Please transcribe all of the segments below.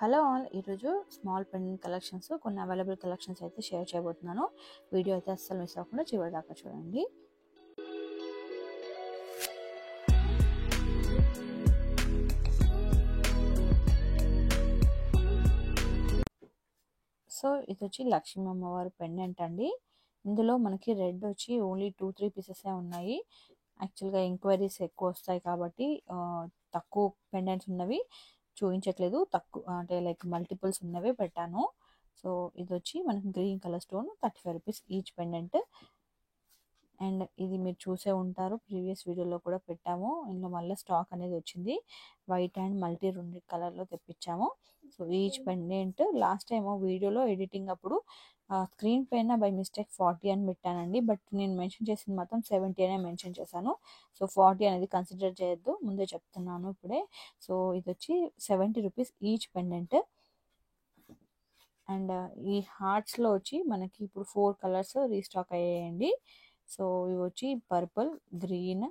Hello all, ఈరోజు small pendant collections కొన్ని available collections అయితే షేర్ చేయబోతున్నాను. వీడియో అయితే అస్సలు మిస్ అవ్వకుండా చివరి దాకా చూడండి. సో ఇది వచ్చి లక్ష్మీ అమ్మవారి పెండెంట్ అండి. ఇందులో మనకి రెడ్ వచ్చి ఓన్లీ 2-3 పీసెస్ ఉన్నాయి. యాక్చువల్గా ఎంక్వైరీస్ ఎక్కువ వస్తాయి కాబట్టి తక్కువ పెండెంట్స్ ఉన్నవి చూపించట్లేదు, తక్కువ అంటే లైక్ మల్టిపుల్స్ ఉన్నవే పెట్టాను. సో ఇది వచ్చి మనకి green colour stone, 35 rupees each pendant. And ఇది మీరు చూసే ఉంటారు, ప్రీవియస్ వీడియోలో కూడా పెట్టాము. ఇందులో మళ్ళీ స్టాక్ అనేది వచ్చింది. వైట్ అండ్ మల్టీ రెండు కలర్లో తెప్పించాము. So each pendant last time వీడియోలో ఎడిటింగ్ అప్పుడు స్క్రీన్ పైన బై మిస్టేక్ 40 అని పెట్టానండి. బట్ నేను మెన్షన్ చేసింది మాత్రం 70 అనే మెన్షన్ చేశాను. సో 40 అనేది కన్సిడర్ చేయొద్దు, ముందే చెప్తున్నాను ఇప్పుడే. సో ఇది వచ్చి 70 రూపీస్ ఈచ్ పెండెంట్. అండ్ ఈ హార్ట్స్లో వచ్చి మనకి ఇప్పుడు 4 కలర్స్ రీస్టాక్ అయ్యాయండి. సో ఇవి వచ్చి purple, green,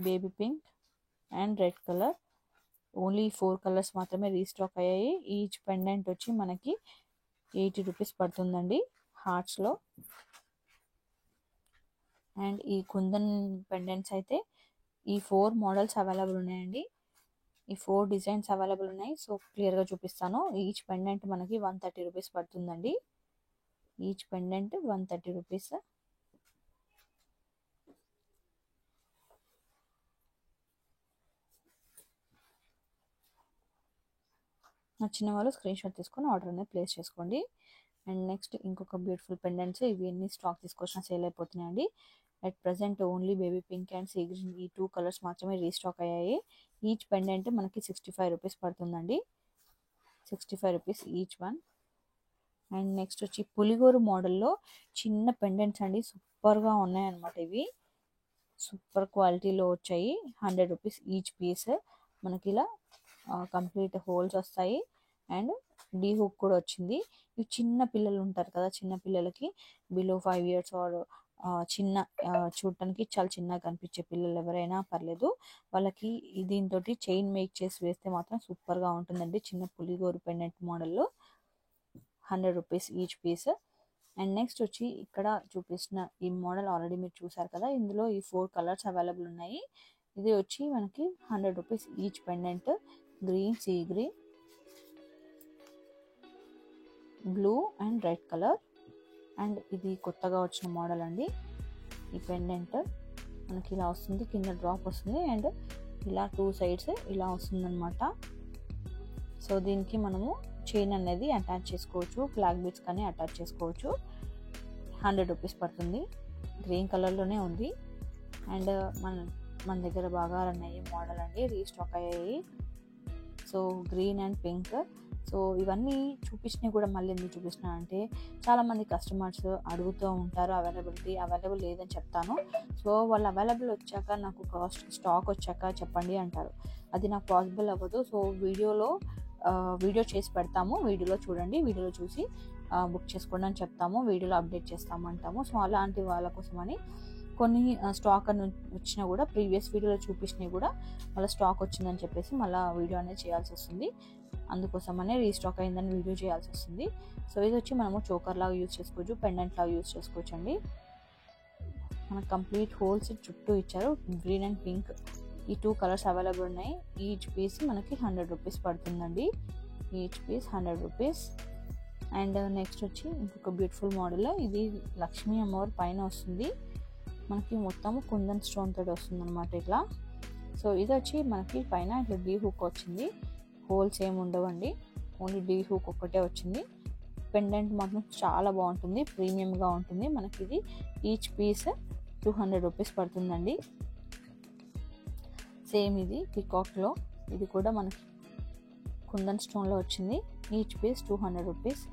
baby pink and red colour. Only 4 colours మాత్రమే రీస్టాక్ అయ్యాయి. ఈచ్ పెండెంట్ వచ్చి మనకి 80 రూపీస్ పడుతుందండి హార్ట్స్లో. అండ్ ఈ కుందన్ పెండెంట్స్ అయితే ఈ 4 మోడల్స్ అవైలబుల్ ఉన్నాయండి. ఈ 4 డిజైన్స్ అవైలబుల్ ఉన్నాయి. సో క్లియర్గా చూపిస్తాను. ఈచ్ పెండెంట్ మనకి 130 రూపీస్ పడుతుందండి. Each pendant 130 rupees. నచ్చిన వాళ్ళు స్క్రీన్ షాట్ తీసుకొని ఆర్డర్ అనేది ప్లేస్ చేసుకోండి. అండ్ నెక్స్ట్ ఇంకొక బ్యూటిఫుల్ పెండెంట్స్. ఇవి ఎన్ని స్టాక్ తీసుకొచ్చినా సేల్ అయిపోతున్నాయండి. At present only baby pink and sea green ఈ 2 కలర్స్ మాత్రమే రీస్టాక్ అయ్యాయి. ఈచ్ పెండెంట్ మనకి 65 రూపీస్ పడుతుందండి. 65 rupees each one. And next వచ్చి పులిగోరు మోడల్లో చిన్న పెండెంట్స్ అండి, సూపర్గా ఉన్నాయన్నమాట. ఇవి సూపర్ క్వాలిటీలో వచ్చాయి. 100 రూపీస్ ఈచ్ పీస్. మనకి ఇలా కంప్లీట్ హోల్స్ వస్తాయి అండ్ డీ హుక్ కూడా వచ్చింది. ఇవి చిన్న పిల్లలు ఉంటారు కదా, చిన్న పిల్లలకి బిలో 5 ఇయర్స్ ఆర్ చిన్న చూడటానికి చాలా చిన్నగా కనిపించే పిల్లలు ఎవరైనా పర్లేదు, వాళ్ళకి దీంతో చైన్ మేక్ చేసి వేస్తే మాత్రం సూపర్గా ఉంటుందండి. చిన్న పులిగోరు పెండెంట్ మోడల్లో 100 rupees each piece. And next వచ్చి ఇక్కడ చూపిస్తున్న ఈ మోడల్ ఆల్రెడీ మీరు చూసారు కదా, ఇందులో ఈ 4 కలర్స్ అవైలబుల్ ఉన్నాయి. ఇది వచ్చి మనకి 100 rupees each pendant. Green, sea green, blue and red colour. And ఇది కొత్తగా వచ్చిన మోడల్ అండి. ఈ పెండెంట్ మనకి ఇలా వస్తుంది, కింద డ్రాప్ వస్తుంది అండ్ ఇలా 2 సైడ్స్ ఇలా వస్తుంది అనమాట. సో దీనికి మనము చైన్ అనేది అటాచ్ చేసుకోవచ్చు, ఫ్లాగ్ బీడ్స్ కానీ అటాచ్ చేసుకోవచ్చు. 100 రూపీస్ పడుతుంది. గ్రీన్ కలర్లోనే ఉంది. అండ్ మన దగ్గర బాగా రన్ అయ్యే మోడల్ అండి, రీస్టాక్ అయ్యాయి. So green and pink. So ఇవన్నీ చూపించినవి కూడా మళ్ళీ ఎందుకు చూపిస్తున్నా అంటే, చాలామంది కస్టమర్స్ అడుగుతూ ఉంటారు అవైలబుల్ లేదని చెప్తాను. సో వాళ్ళు అవైలబుల్ వచ్చాక నాకు స్టాక్ వచ్చాక చెప్పండి అంటారు. అది నాకు పాసిబుల్ అవ్వదు. సో వీడియో చేసి పెడతాము, వీడియోలో చూడండి, వీడియోలో చూసి బుక్ చేసుకోండి అని చెప్తాము, వీడియోలో అప్డేట్ చేస్తాము అంటాము. సో అలాంటి వాళ్ళ కోసమని కొన్ని స్టాక్ అని వచ్చినా కూడా ప్రీవియస్ వీడియోలో చూపించినవి కూడా మళ్ళీ స్టాక్ వచ్చిందని చెప్పేసి మళ్ళీ వీడియో అనేది చేయాల్సి వస్తుంది. అందుకోసమనే రీస్టాక్ అయిందని వీడియో చేయాల్సి వస్తుంది. సో ఇది వచ్చి మనము చోకర్ లాగా యూజ్ చేసుకోవచ్చు, పెండెంట్ లాగా యూజ్ చేసుకోవచ్చు అండి. మనకు కంప్లీట్ హోల్స్ చుట్టూ ఇచ్చారు. గ్రీన్ అండ్ పింక్ ఈ 2 కలర్స్ అవైలబుల్ ఉన్నాయి. ఈచ్ పీస్ మనకి 100 రూపీస్ పడుతుందండి. Each piece 100 rupees. And next వచ్చి ఇంకొక బ్యూటిఫుల్ మోడల్. ఇది లక్ష్మీ అమ్మవారి పైన వస్తుంది, మనకి మొత్తము కుందన్ స్టోన్ తోటి వస్తుంది అనమాట ఇట్లా. సో ఇది వచ్చి మనకి పైన ఇట్లా డీ హుక్ వచ్చింది, హోల్స్ ఏమి ఉండవండి, ఓన్లీ డీ హుక్ ఒక్కటే వచ్చింది. పెండెంట్ మాత్రం చాలా బాగుంటుంది, ప్రీమియంగా ఉంటుంది. మనకి ఇది ఈచ్ పీస్ 200 రూపీస్ పడుతుందండి. సేమ్ ఇది పికాక్లో, ఇది కూడా మనకి కుందన్ స్టోన్లో వచ్చింది. Each piece 200 rupees.